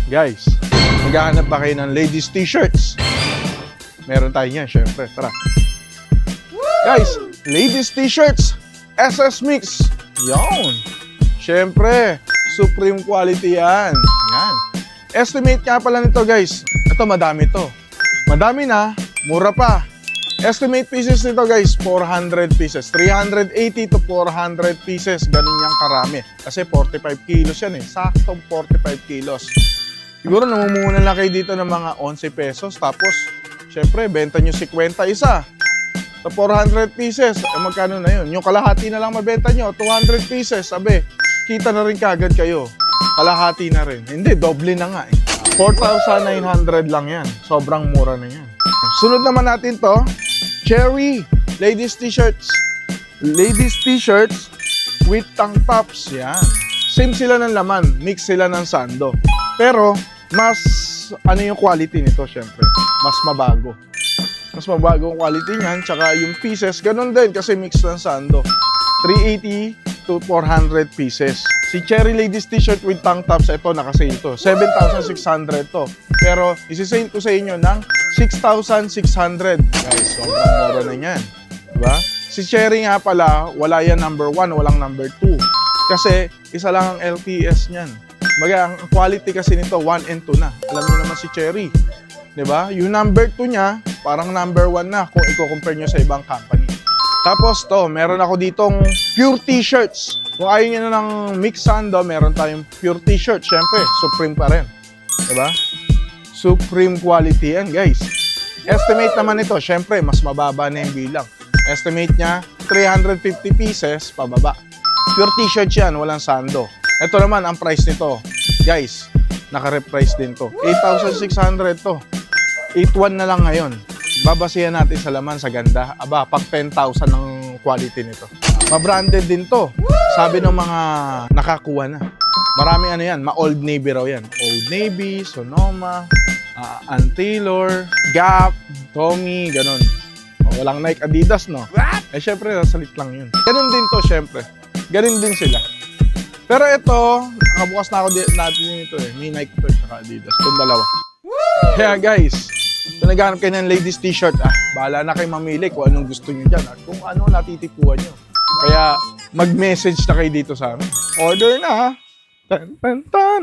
Guys, maghahanap ba kayo ng ladies t-shirts? Meron tayo yan, syempre. Tara. Guys, ladies t-shirts, SS Mix. Yan. Syempre, supreme quality yan. Yan. Estimate nga pala nito, guys. Ito, madami to. Madami na, mura pa. Estimate pieces nito, guys, 400 pieces. 380 to 400 pieces. Ganun yung karami. Kasi 45 kilos yan eh. Saktong 45 kilos. Siguro namumuna lang kayo dito ng mga 11 pesos. Tapos, syempre, benta nyo 50 isa. Sa 400 pieces, eh magkano na yun? Yung kalahati na lang mabenta nyo, 200 pieces. Sabi, kita na rin kagad kayo. Kalahati na rin. Hindi, doble na nga eh. 4,900 lang yan. Sobrang mura na yan. Sunod naman natin to, Cherry ladies t-shirts. Ladies t-shirts with tank tops. Yan. Same sila ng laman. Mix sila ng sando. Pero, mas, ano yung quality nito, syempre? Mas mabago. Mas mabago ang quality niyan. Tsaka yung pieces, ganun din kasi mix ng sando. 380 to 400 pieces. Si Cherry ladies t-shirt with tank tops, ito, nakasale to. 7,600 to. Pero, isi-sale ko sa inyo ng 6,600. Guys, sobrang mura na yan. Diba? Si Cherry nga pala, wala yan number 1, walang number 2. Kasi, isa lang ang LTS niyan. Baga, ang quality kasi nito, 1 and 2 na. Alam niyo naman si Cherry. Diba? Yung number 2 niya, parang number 1 na kung i-compare nyo sa ibang company. Tapos to, meron ako ditong pure t-shirts. Kung ayaw nyo na ng mix sando, meron tayong pure t-shirt. Siyempre, Supreme pa rin. Diba? Supreme quality yan, guys. Estimate naman ito, siyempre, mas mababa na yung bilang. Estimate niya, 350 pieces, pababa. Pure t-shirt yan, walang sando. Ito naman, ang price nito. Guys, naka-reprice din to. 8,600 to. 8,100 na lang ngayon. Babasihan natin sa laman, sa ganda. Aba, pag 10,000 ng quality nito. Ma-branded din to. Sabi ng mga nakakuha na. Marami ano yan, ma-Old Navy raw yan. Old Navy, Sonoma, Ann Taylor, Gap, Tommy, ganun. O, walang Nike, Adidas, no? Eh, syempre, nasalit lang yun. Ganun din to, syempre. Ganun din sila. Pero ito, nakabukas na ako natin ito eh. May Nike to, saka Adidas. Itong dalawa. Kaya guys, kung naghanap kayo ng ladies t-shirt, bahala na kayo mamili kung anong gusto nyo dyan at kung ano natitipuan nyo. Kaya mag-message na kayo dito sa amin. Order na ha! Tan, tan, tan.